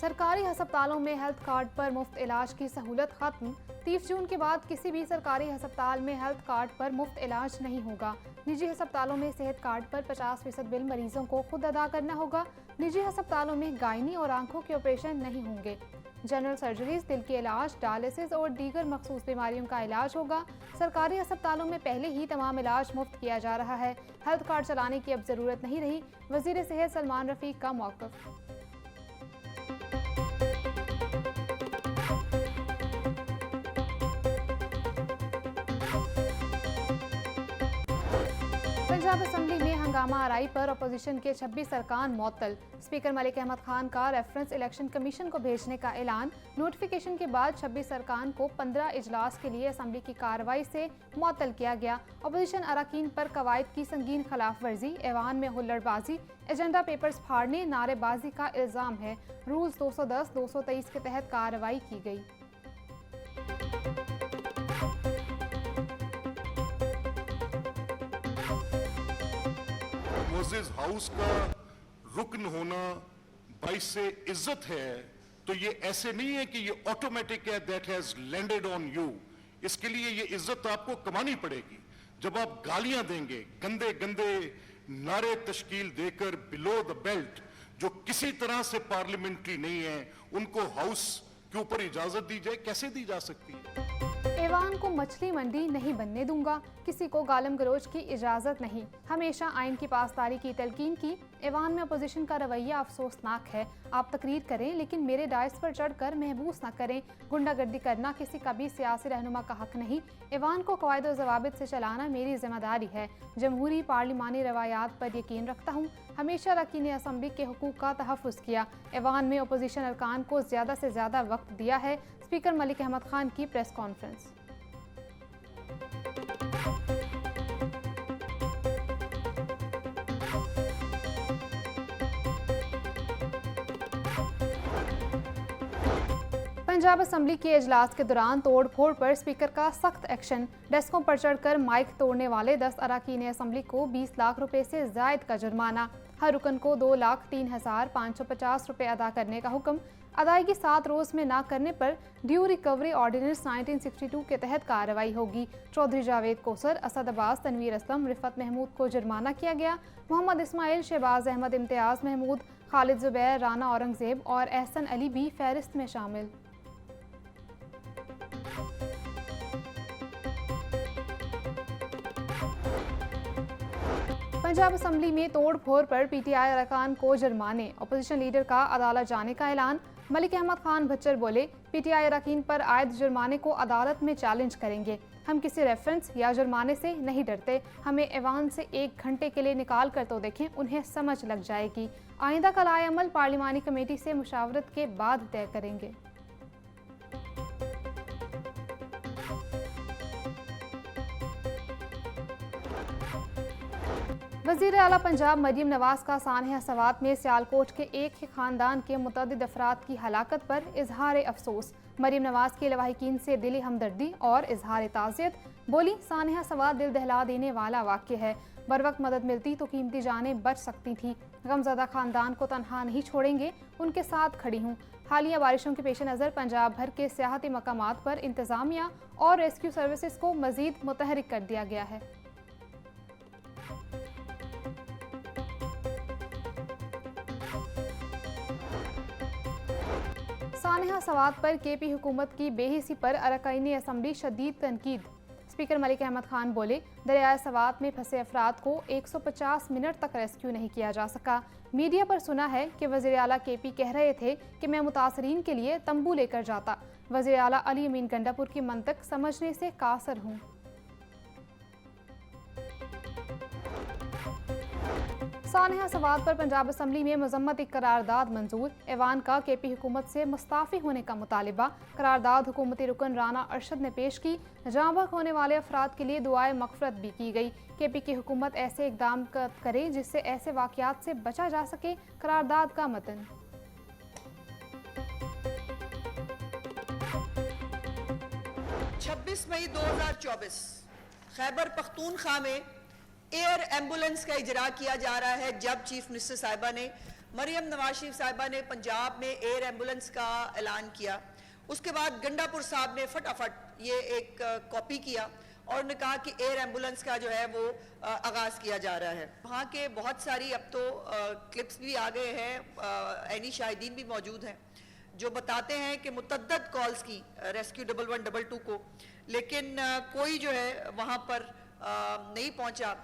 सरकारी अस्पतालों में हेल्थ कार्ड पर मुफ्त इलाज की सहूलत खत्म। 30 जून के बाद किसी भी सरकारी अस्पताल में हेल्थ कार्ड पर मुफ्त इलाज नहीं होगा। निजी अस्पतालों में सेहत कार्ड पर 50% बिल मरीजों को खुद अदा करना होगा। निजी अस्पतालों में गायनी और आंखों के ऑपरेशन नहीं होंगे। जनरल सर्जरीज, दिल के इलाज, डायलिसिस और दीगर मखसूस बीमारियों का इलाज होगा। सरकारी अस्पतालों में पहले ही तमाम इलाज मुफ्त किया जा रहा है। हेल्थ कार्ड चलाने की अब जरूरत नहीं रही। वजीर सेहत सलमान रफीक का मौक़िफ़। पंजाब असम्बली में हंगामा आरई पर अपोजिशन के 26 अरकान मुअत्तल। स्पीकर मलिक अहमद खान का रेफरेंस इलेक्शन कमीशन को भेजने का ऐलान। नोटिफिकेशन के बाद 26 अरकान को 15 इजलास के लिए असम्बली की कार्रवाई से मुअत्तल किया गया। अपोजिशन अरकान पर कवायद की संगीन खिलाफ वर्जी, ऐवान में हुल्लड़बाजी, एजेंडा पेपर्स फाड़ने, नारेबाजी का इल्जाम है। रूल्स 210, 223 के तहत कार्रवाई की गई। मोज़ेज़ हाउस का रुकन होना बाइस से इज्जत है, तो ये ऐसे नहीं है कि ये ऑटोमेटिक है that has landed on you. इसके लिए ये इज्जत आपको कमानी पड़ेगी। जब आप गालियां देंगे, गंदे गंदे नारे तश्कील देकर बिलो द बेल्ट, जो किसी तरह से पार्लियामेंट्री नहीं है, उनको हाउस के ऊपर इजाजत दी जाए, कैसे दी जा सकती है? ऐवान को मछली मंडी नहीं बनने दूंगा, किसी को गालम गलोच की इजाजत नहीं। हमेशा आइन की पासदारी की तलकीन की। ऐवान में अपोजिशन का रवैया अफसोसनाक है। आप तकरीर करें लेकिन मेरे डायस पर चढ़कर महबूस न करें। गुंडागर्दी करना किसी का भी सियासी रहनुमा का हक नहीं। ऐवान को कवायद और ज़वाबित से चलाना मेरी जिम्मेदारी है। जमहूरी पार्लिमानी रवायात पर यकीन रखता हूँ। हमेशा रकीन असम्बली के हुकूक का तहफ़्फ़ुज़ किया। ऐवान में अपोजिशन अरकान को ज़्यादा से ज़्यादा वक्त दिया है। स्पीकर मलिक अहमद खान की प्रेस कॉन्फ्रेंस। पंजाब असम्बली के इजलास के दौरान तोड़ फोड़ पर स्पीकर का सख्त एक्शन। डेस्कों पर चढ़कर माइक तोड़ने वाले 10 अरकान असम्बली को 20 लाख रुपए से जायद का जुर्माना। हर रुकन को 2,03,550 रुपए अदा करने का हुक्म। अदायगी 7 रोज़ में ना करने पर ड्यू रिकवरी ऑर्डिनेंस 1962 के तहत कार्रवाई होगी। चौधरी जावेद कोसर, असद अब्बास, तनवीर असलम, रिफत महमूद को जुर्माना किया गया। मोहम्मद इस्माइल, शहबाज अहमद, इम्तियाज़ महमूद, खालिद जुबैर, राना औरंगजेब और एहसन अली भी फहरिस्त में शामिल। पंजाब असम्बली में तोड़ फोड़ पर पीटीआई अरकान को जुर्माने। अपोजिशन लीडर का अदालत जाने का ऐलान। मलिक अहमद खान भच्चर बोले, पीटीआई अरकान पर आयद जुर्माने को अदालत में चैलेंज करेंगे। हम किसी रेफरेंस या जुर्माने से नहीं डरते। हमें ऐवान से 1 घंटे के लिए निकाल कर तो देखें, उन्हें समझ लग जाएगी। आइंदा का लाए अमल पार्लिमानी कमेटी से मुशावरत के बाद तय करेंगे। वज़ीर आला पंजाब मरीम नवाज का सानहा सवात में सियालकोट के एक ही खानदान के मुतअद्दिद अफराद की हलाकत पर इजहार अफसोस। मरीम नवाज के लवाहिकीन से दिली हमदर्दी और इजहार ताज़ियत। बोली, सानहा सवात दिल दहला देने वाला वाक़या है। बर वक्त मदद मिलती तो कीमती जानें बच सकती थी। गमज़दा खानदान को तनहा नहीं छोड़ेंगे, उनके साथ खड़ी हूँ। हालिया बारिशों के पेश नज़र पंजाब भर के सियाहती मकामात पर इंतज़ामिया और रेस्क्यू सर्विसेज को मज़ीद मुतहरिक कर दिया गया है। सानहा सवात पर केपी हुकूमत की बेहिसी पर अरकान असम्बली शदीद तनकीद। स्पीकर मलिक अहमद खान बोले, दरियाए सवात में फंसे अफराद को 150 मिनट तक रेस्क्यू नहीं किया जा सका। मीडिया पर सुना है कि वज़ीर आला केपी कह रहे थे कि मैं मुतासरीन के लिए तंबू लेकर जाता। वज़ीर आला अली अमीन गंडापुर की मंतक समझने से कासर हूँ। सानहा सवात पर पंजाब असम्बली में मजम्मती करारदाद मंजूर। ऐवान का केपी हुकूमत से मुस्ताफ़ी होने का मुतालिबा। करारदाद हुकूमती रुकन राना अरशद ने पेश की। जाँ बहक होने वाले अफराद के लिए दुआए मग़फ़िरत भी की गई। केपी की हुकूमत ऐसे इक़दाम करे जिससे ऐसे वाक़यात से बचा जा सके। करारदाद का मतन। 26 मई 2024 खैबर पख्तूनख्वा में एयर एम्बुलेंस का इजरा किया जा रहा है। जब चीफ मिनिस्टर साहिबा ने मरियम नवाज शरीफ साहिबा ने पंजाब में एयर एम्बुलेंस का ऐलान किया। उसके बाद गंडापुर साहब ने फटाफट ये एक कॉपी किया और उन्होंने कहा कि एयर एम्बुलेंस का जो है वो आगाज़ किया जा रहा है। वहाँ के बहुत सारी अब तो क्लिप्स भी आ गए हैं, ऐनी शाहिदीन भी मौजूद हैं जो बताते हैं कि मुतअद्दद कॉल्स की रेस्क्यू 1112 को, लेकिन कोई जो है वहाँ पर नहीं पहुँचा।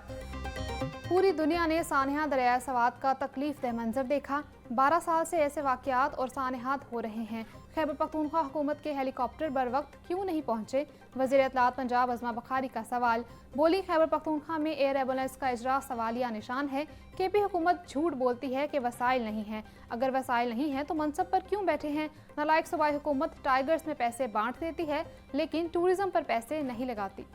पूरी दुनिया ने सानहा दरिया सवात का तकलीफ दह मंजर देखा। 12 साल से ऐसे वाक़यात और सानहात हो रहे हैं। खैबर पख्तूनख्वा हुकूमत के हेलीकॉप्टर बर वक्त क्यों नहीं पहुंचे? वज़ीर इत्तलात पंजाब अज़मा बखारी का सवाल। बोली, खैबर पख्तूनख्वा में एयर एम्बुलेंस का इजरा सवालिया निशान है। केपी हुकूमत झूठ बोलती है कि वसाइल नहीं है। अगर वसाइल नहीं है तो मनसब पर क्यों बैठे हैं? नालायक सूबाई हुकूमत टाइगर्स में पैसे बांट देती है लेकिन टूरिज्म पर पैसे नहीं लगाती।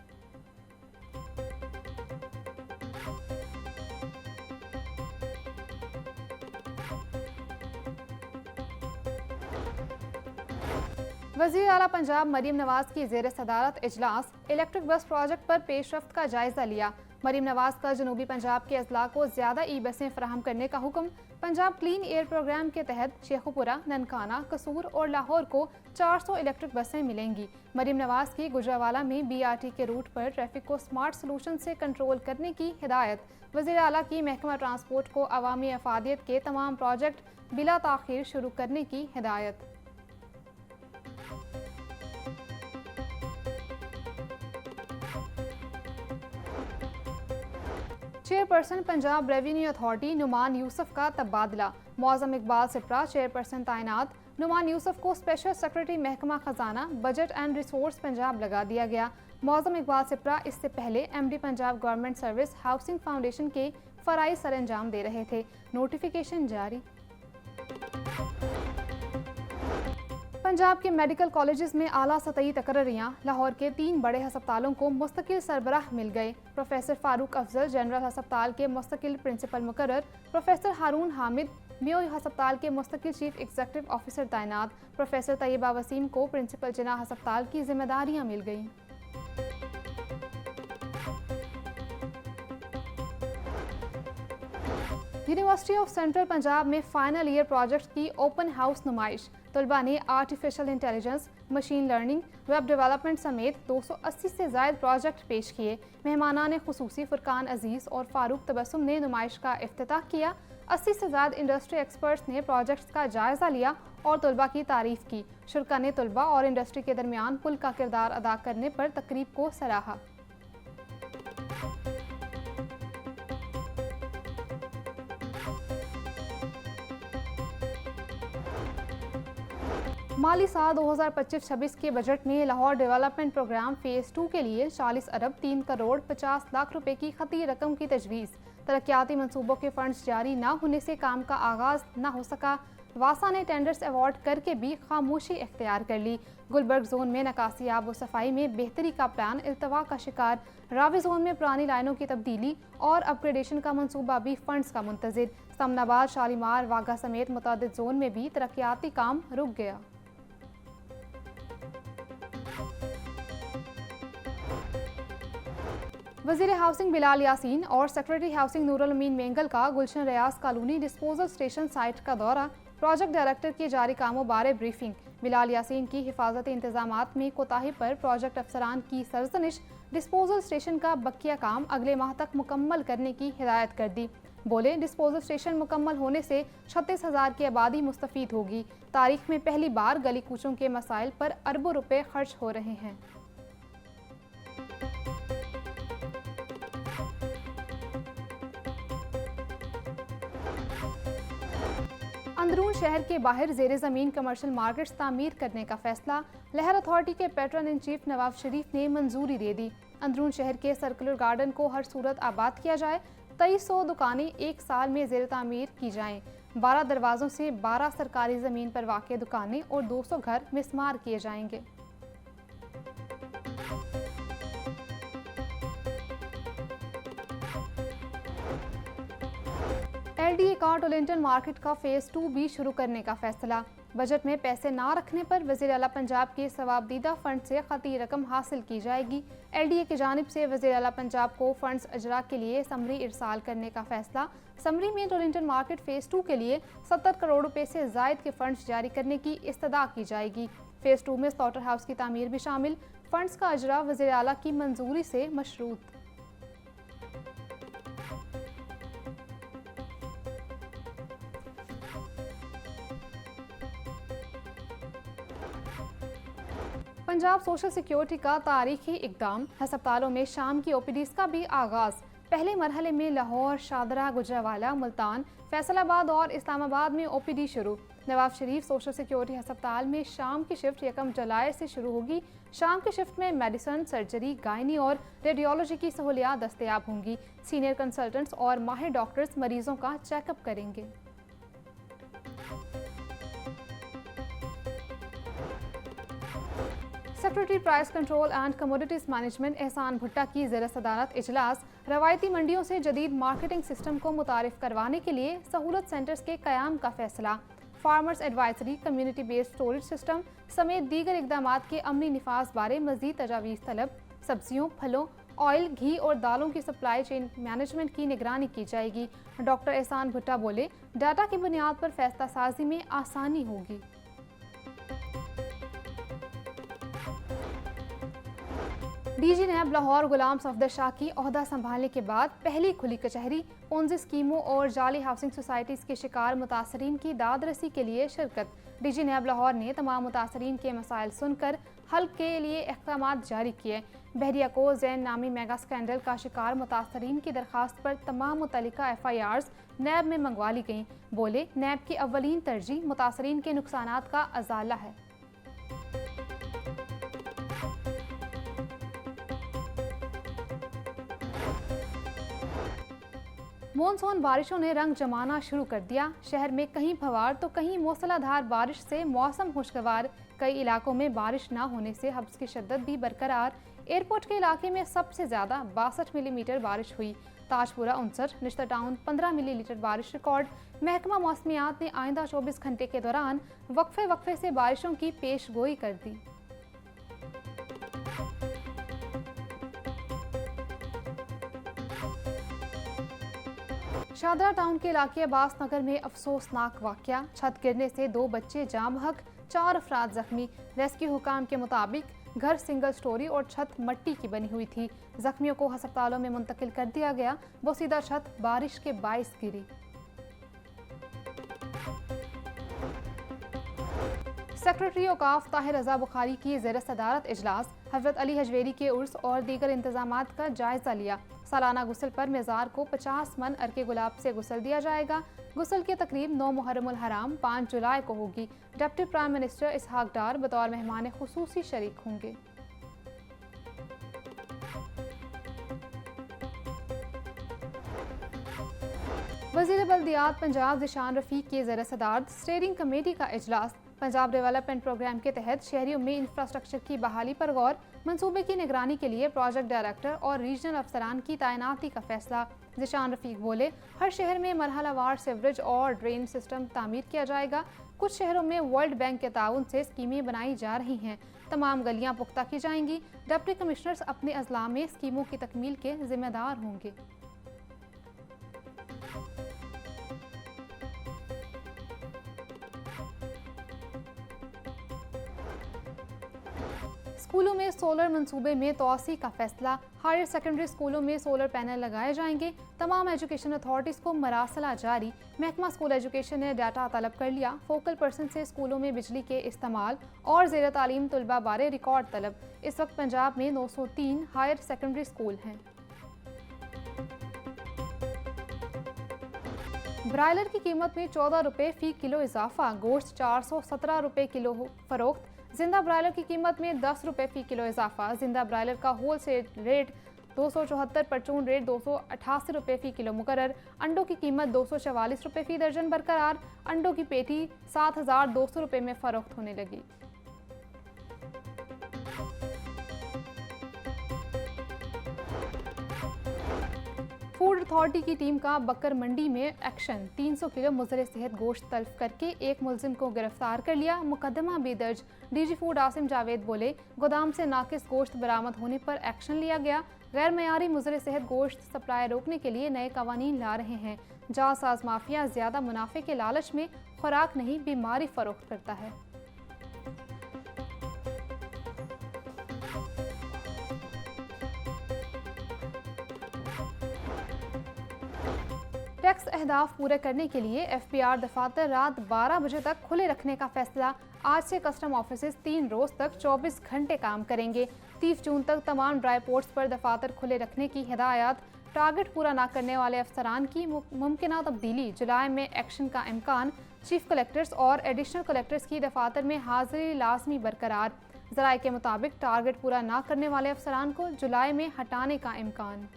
वज़ीर आला पंजाब मरीम नवाज की ज़ेर सदारत इजलास इलेक्ट्रिक बस प्रोजेक्ट पर पेशरफ्त का जायजा लिया। मरीम नवाज का जनूबी पंजाब के अजला को ज़्यादा ई बसें फराहम करने का हुक्म। पंजाब क्लीन एयर प्रोग्राम के तहत शेखुपुरा, ननकाना, कसूर और लाहौर को 400 इलेक्ट्रिक बसें मिलेंगी। मरीम नवाज की गुजरावाला में BRT के रूट पर ट्रैफिक को स्मार्ट सलूशन से कंट्रोल करने की हिदायत। वज़ीर आला की महकमा ट्रांसपोर्ट को अवामी अफादियत के तमाम प्रोजेक्ट बिला ताख़ीर शुरू करने की हिदायत। Chairperson Punjab revenue authority Numan Yusuf का तबादला। मौज़म इकबाल सिप्रा चेयरपर्सन तैनात। नुमान यूसुफ को स्पेशल सेक्रेटरी महकमा खजाना, बजट एंड रिसोर्स पंजाब लगा दिया गया। मौज़म इकबाल सिप्रा इससे पहले MD Punjab government service housing foundation के फ़राइज़ सरअंजाम दे रहे थे। नोटिफिकेशन जारी। पंजाब के मेडिकल कॉलेजेस में आला सतही तकर्रियाँ। लाहौर के 3 बड़े हस्पतालों को मुस्तकिल सरबराह मिल गए। प्रोफेसर फारूक अफजल जनरल हस्पताल के मुस्तकिल प्रिंसिपल मुकर्रर। प्रोफेसर हारून हामिद मियो हस्पताल के मुस्तकिल चीफ एग्जीक्यूटिव ऑफिसर तैनात। प्रोफेसर तैयबा वसीम को प्रिंसिपल जिना हस्पताल की जिम्मेदारियाँ मिल गईं। यूनिवर्सिटी ऑफ सेंट्रल पंजाब में फाइनल ईयर प्रोजेक्ट की ओपन हाउस नुमाइश। तलबा ने artificial intelligence, machine learning, web development समेत 280 से ज़ायद प्रोजेक्ट पेश किए। मेहमानान खुसूसी फुरकान अजीज़ और फारूक तबस्सुम ने नुमाइश का इफ्तिताह किया। 80 से ज़ायद इंडस्ट्री एक्सपर्ट्स ने प्रोजेक्ट्स का जायज़ा लिया और तलबा की तारीफ़ की। शुरा ने तलबा और इंडस्ट्री के दरमियान पुल का किरदार अदा करने पर तकरीब को सराहा। माली साल 2025-26 के बजट में लाहौर डेवलपमेंट प्रोग्राम फ़ेज़ 2 के लिए 40 अरब 3 करोड़ 50 लाख रुपए की खती रकम की तजवीज़। तरक्याती मनसूबों के फंड्स जारी न होने से काम का आगाज़ न हो सका। वासा ने टेंडर्स अवार्ड करके भी खामोशी इख्तियार कर ली। गुलबर्ग जोन में नकासी आब व सफाई में बेहतरी का प्लान इल्तवा का शिकार। रावी जोन में पुरानी लाइनों की तब्दीली और अपग्रेडेशन का मनसूबा भी फंड्स का मुंतज़िर। समनाबाद, शालीमार, वाघा समेत मुतअद्दिद जोन में भी तरक्याती काम रुक गया। वज़ीर हाउसिंग बिलाल यासीन और सेक्रेटरी हाउसिंग नूरुल अमीन मेंगल का गुलशन रियाज कॉलोनी डिस्पोजल स्टेशन साइट का दौरा। प्रोजेक्ट डायरेक्टर के जारी कामों बारे ब्रीफिंग। बिलाल यासीन की हिफाजती इंतजामात में कोताही पर प्रोजेक्ट अफसरान की सरजनिश। डिस्पोजल स्टेशन का बकिया काम अगले माह तक मुकम्मल करने की हिदायत कर दी। बोले, डिस्पोजल स्टेशन मुकम्मल होने से 36,000 की आबादी मुस्तफीद होगी। तारीख में पहली बार गली कूचों के मसाइल पर अरबों रुपए खर्च हो रहे हैं। अंदरून शहर के बाहर ज़ेरे ज़मीन कमर्शियल मार्केट्स तामीर करने का फैसला। लहर अथॉरिटी के पैट्रन इन चीफ नवाब शरीफ ने मंजूरी दे दी। अंदरून शहर के सर्कुलर गार्डन को हर सूरत आबाद किया जाए। 2300 दुकानें एक साल में ज़ेरे तामीर की जाएँ। 12 दरवाज़ों से 12 सरकारी ज़मीन पर वाक़ दुकानें और 200 घर मिसमार किए जाएंगे। LDA का टोलिंटन मार्केट का फेज 2 भी शुरू करने का फैसला। बजट में पैसे ना रखने पर वज़ीर आला पंजाब के सवाबदीदा फंड से खती रकम हासिल की जाएगी। LDA की जानिब से वज़ीर आला पंजाब को फंड्स अजरा के लिए समरी इरसाल करने का फैसला। समरी में टोलिंटन मार्केट फेज 2 के लिए 70 करोड़ रुपए से जायद के फंड्स जारी करने की इस्तदा की जाएगी। फेज 2 में स्लॉटर हाउस की तामीर भी शामिल। फंड्स का अजरा वज़ीर आला की मंजूरी से मशरूत। पंजाब सोशल सिक्योरिटी का तारीखी इकदाम। हस्पतालों में शाम की OPDs का भी आगाज। पहले मरहले में लाहौर, शादरा, गुजरावाला, मुल्तान, फैसलाबाद और इस्लामाबाद में OPD शुरू। नवाब शरीफ सोशल सिक्योरिटी हस्पताल में शाम की शिफ्ट 1 जुलाई से शुरू होगी। शाम की शिफ्ट में मेडिसिन, सर्जरी, गायनी और रेडियोलॉजी की सहूलियात दस्तयाब होंगी। सीनियर कंसल्टेंट्स और माहिर डॉक्टर्स मरीजों का चेकअप करेंगे। Secretary price control and commodities management एहसान भुट्टा की ज़ेर सदारत इजलास। रवायती मंडियों से जदीद मार्केटिंग सिस्टम को मुतारिफ करवाने के लिए सहूलत सेंटर्स के क़याम का फैसला। Farmers advisory, community based storage system समेत दीगर इक़दामात के अमली निफाज बारे मज़ीद तजावीज़ तलब। सब्जियों, फलों, ऑयल, घी और दालों की सप्लाई चेन मैनेजमेंट की निगरानी की जाएगी। डॉक्टर एहसान भुट्टा बोले, डाटा की बुनियाद पर फैसला साजी में आसानी होगी। DG नैब लाहौर गुलाम सफदर शाह की ओहदा संभालने के बाद पहली खुली कचहरी। पोंजी स्कीमों और जाली हाउसिंग सोसाइटीज़ के शिकार मुतासरीन की दाद रसी के लिए शिरकत। DG नैब लाहौर ने तमाम मुतासरीन के मसाइल सुनकर हल के लिए अहकामात जारी किए। बहरिया को जैन नामी मेगा स्कैंडल का शिकार मुतासरीन की दरखास्त पर तमाम मुतल्लिका FIRs नैब में मंगवा ली गईं। बोले, नैब की अव्वलीन तरजीह मुतासरीन के नुकसानात का अजाला है। मॉनसून बारिशों ने रंग जमाना शुरू कर दिया। शहर में कहीं फवार तो कहीं मूसलाधार बारिश से मौसम खुशगवार। कई इलाकों में बारिश ना होने से हब्स की शिद्दत भी बरकरार। एयरपोर्ट के इलाके में सबसे ज़्यादा 62 मिलीमीटर बारिश हुई। ताजपुरा 59, निश्तर टाउन 15 मिलीमीटर बारिश रिकॉर्ड। महकमा मौसमियात ने आइंदा 24 घंटे के दौरान वक्फे से बारिशों की पेश गोई कर दी। शादरा टाउन के इलाके अब्बास नगर में अफसोसनाक वाकया। छत गिरने से 2 बच्चे जाँ बहक, 4 अफराद जख्मी। रेस्क्यू हुकाम के मुताबिक घर सिंगल स्टोरी और छत मट्टी की बनी हुई थी। जख्मियों को अस्पतालों में मुंतकिल कर दिया गया। बोसीदा छत बारिश के बाइस गिरी। सेक्रेटरी औकाफ ताहिर रजा बुखारी की ज़ेर सदारत इजलास। हज़रत अली हजवेरी के उर्स और दीगर इंतजामात का जायजा लिया। सालाना गुस्ल पर मेज़ार को 50 मन अर्के गुलाब से गुस्ल दिया जाएगा। गुस्ल की तकरीब 9 मुहर्रमुल हराम 5 जुलाई को होगी। डिप्टी प्राइम मिनिस्टर इसहाक डार बतौर मेहमान खुसूसी शरीक होंगे। वज़ीर बल्दियात पंजाब ज़िशान रफ़ीक की ज़ेर सदारत स्टीयरिंग कमेटी का इजलास। पंजाब डेवलपमेंट प्रोग्राम के तहत शहरियों में इंफ्रास्ट्रक्चर की बहाली पर गौर। मंसूबे की निगरानी के लिए प्रोजेक्ट डायरेक्टर और रीजनल अफसरान की तैनाती का फैसला। ज़िशान रफ़ीक बोले, हर शहर में मरहलावार सीवरेज और ड्रेन सिस्टम तामीर किया जाएगा। कुछ शहरों में वर्ल्ड बैंक के ताउन से स्कीमें बनाई जा रही हैं। तमाम गलियां पुख्ता की जाएंगी। डिप्टी कमिश्नर्स अपने अजला में स्कीमों की तकमील के जिम्मेदार होंगे। स्कूलों में सोलर मंसूबे में तोसी का फैसला। हायर सेकेंडरी स्कूलों में सोलर पैनल लगाए जाएंगे। तमाम एजुकेशन अथॉरिटीज़ को मरासला जारी। महकमा स्कूल एजुकेशन ने डाटा तलब कर लिया। फोकल पर्सन से स्कूलों में बिजली के इस्तेमाल और ज़ेर तालीम तलबा बारे रिकॉर्ड तलब। इस वक्त पंजाब में 903 हायर सेकेंडरी स्कूल हैं। ब्रायलर की कीमत में 14 रुपये फ़ी किलो इजाफा। गोश्त 417 रुपये किलो फरोख्त। जिंदा ब्रायलर की कीमत में 10 रुपये फ़ी किलो इजाफा। जिंदा ब्रायलर का होल सेल रेट 274, परचून रेट 288 रुपये फ़ी किलो मुकर्रर। अंडों की कीमत 244 रुपये फ़ी दर्जन बरकरार। अंडों की पेटी 7200 रुपये में फ़रोख्त होने लगी। फूड अथॉरिटी की टीम का बकर मंडी में एक्शन। 300 किलो मुज़र सेहत गोश्त तल्फ करके एक मुलजिम को गिरफ्तार कर लिया। मुकदमा भी दर्ज। डीजी फूड आसिम जावेद बोले, गोदाम से नाकिस गोश्त बरामद होने पर एक्शन लिया गया। गैर मयारी मुज़र सेहत गोश्त सप्लाई रोकने के लिए नए कवानीन ला रहे हैं। जालसाज माफिया ज़्यादा मुनाफे के लालच में खुराक नहीं बीमारी फरोख्त करता है। टैक्स अहदाफ पूरे करने के लिए FBR दफातर रात 12 बजे तक खुले रखने का फैसला। आज से कस्टम ऑफिसेज 3 रोज तक 24 घंटे काम करेंगे। 30 जून तक तमाम ड्राई पोर्ट्स पर दफातर खुले रखने की हिदायत। टारगेट पूरा न करने वाले अफसरान की मुमकिना तब्दीली। जुलाई में एक्शन का इम्कान। चीफ कलेक्टर्स और एडिशनल कलेक्टर्स की दफातर में हाजिरी लाजमी बरकरार। ज़राए के मुताबिक टारगेट पूरा न करने वाले अफसरान को जुलाई में हटाने का इम्कान।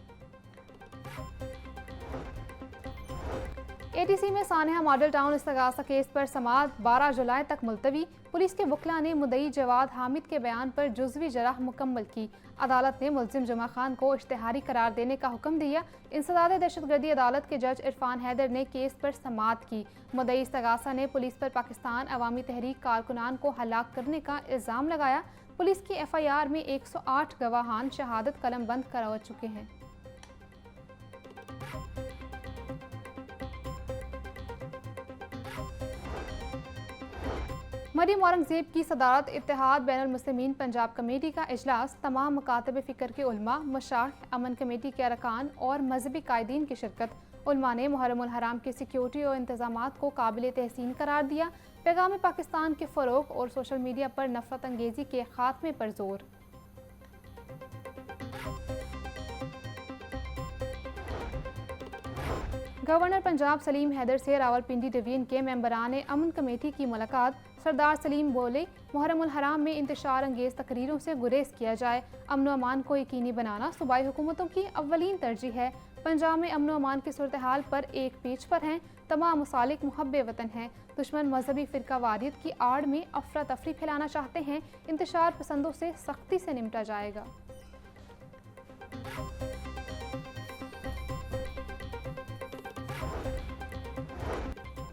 ATC में सानिया मॉडल टाउन इस्तगासा केस पर समाअत 12 जुलाई तक मुलतवी। पुलिस के वकला ने मुद्दई जवाद हामिद के बयान पर जुज़वी जराह मुकम्मल की। अदालत ने मुलजिम जमा खान को इश्तिहारी करार देने का हुक्म दिया। इंसदाद दहशतगर्दी अदालत के जज इरफान हैदर ने केस पर समाअत की। मुद्दई इस्तगासा ने पुलिस पर पाकिस्तान अवामी तहरीक कारकुनान को हलाक करने का इल्ज़ाम लगाया। पुलिस की FIR में 108 गवाहान शहादत कलम बंद करा चुके हैं। मरीम औरंगजेब की सदारत इत्तेहाद बैनुल मुस्लिमीन पंजाब कमेटी का इजलास। तमाम मकातब फ़िक्र के उलमा, मशाइख, अमन कमेटी के अरकान और मजहबी कायदीन की शिरकत। उलमा ने मुहर्रमुल हराम के सिक्योरिटी और इंतजामात को काबिल तहसीन करार दिया। पैगाम पाकिस्तान के फ़रोग़ और सोशल मीडिया पर नफरत अंगेज़ी के खात्मे पर जोर। गवर्नर पंजाब सलीम हैदर से रावलपिंडी डिवीजन के मेंबरान अमन कमेटी की मुलाकात। सरदार सलीम बोले, मुहर्रमुल हराम में इंतशार अंगेज़ तकरीरों से गुरेज किया जाए। अमन अमान को यकीनी बनाना सूबाई हुकूमतों की अव्वलीन तरजीह है। पंजाब में अमन अमान की सूरत हाल पर एक पेज पर हैं। तमाम मुसालिक मुहब्बे वतन हैं। दुश्मन मजहबी फ़िरका वारियत की आड़ में अफरा तफरी फैलाना चाहते हैं। इंतशार पसंदों से सख्ती से निपटा जाएगा।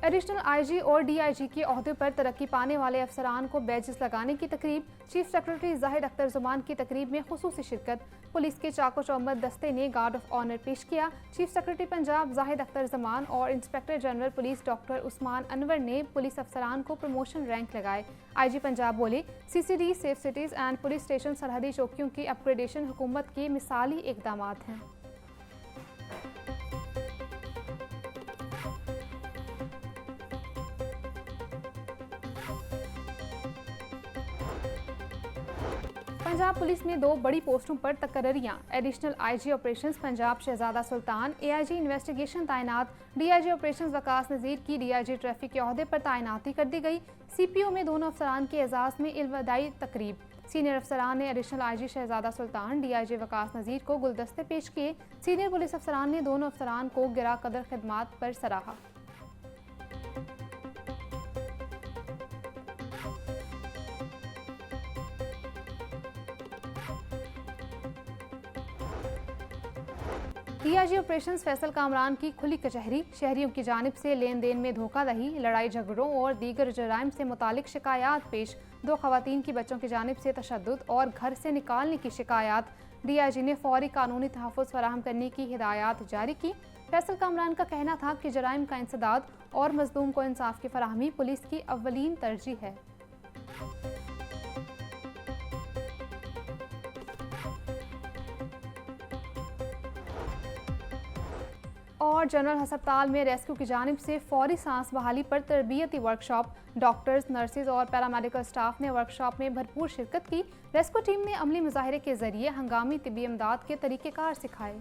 एडिशनल IG और DIG के ओहदे पर तरक्की पाने वाले अफसरान को बैजेस लगाने की तकरीब। चीफ सेक्रेटरी जाहिद अख्तर जुमान की तकरीब में खुसूसी शिरकत। पुलिस के चाको चौबंद दस्ते ने गार्ड ऑफ ऑनर पेश किया। चीफ सेक्रेटरी पंजाब जाहिद अख्तर जुमान और inspector general police doctor Usman Anwar ने पुलिस अफसरान को प्रमोशन रैंक लगाए। IG पंजाब बोले, CCD, safe cities and police station सरहदी चौकियों की अपग्रेडेशन हुकूमत के मिसाली इकदाम हैं। पंजाब पुलिस में 2 बड़ी पोस्टों पर तकर्रियां। एडिशनल IG ऑपरेशंस पंजाब शहजादा सुल्तान AIG इन्वेस्टिगेशन तैनात। DIG ऑपरेशंस वकास नज़ीर की DIG ट्रैफिक के ओहदे पर तैनाती कर दी गई। CPO में दोनों अफसरान के एजाज़ में इल्वदाई तकरीब। सीनियर अफसरान ने एडिशनल IG शहजादा सुल्तान, DIG वकास नज़ीर को गुलदस्ते पेश किए। सीनियर पुलिस अफसरान ने दोनों अफसरान को गिरा कदर खिदमात पर सराहा। DIG ऑपरेशंस फैसल कामरान की खुली कचहरी। शहरियों की जानिब से लेन देन में धोखाधड़ी, लड़ाई झगड़ों और दीगर जराइम से मुतालिक शिकायत पेश। 2 खवातीन की बच्चों की जानिब से तशद्दुद और घर से निकालने की शिकायत। DIG ने फौरी कानूनी तहफ़्फ़ुज़ फराहम करने की हिदायत जारी की। फैसल कामरान का कहना था कि जराइम का इंसदाद और मज़लूम को इंसाफ की फराहमी पुलिस की अव्वलीन तरजीह है। और जनरल हस्पताल में रेस्क्यू की जानिब से फौरी सांस बहाली पर तरबियती वर्कशॉप। डॉक्टर्स, नर्सेज और पैरामेडिकल स्टाफ ने वर्कशॉप में भरपूर शिरकत की। रेस्क्यू टीम ने अमली मुजाहिरे के जरिए हंगामी तिब्बी इमदाद के तरीक़ेकार सिखाए।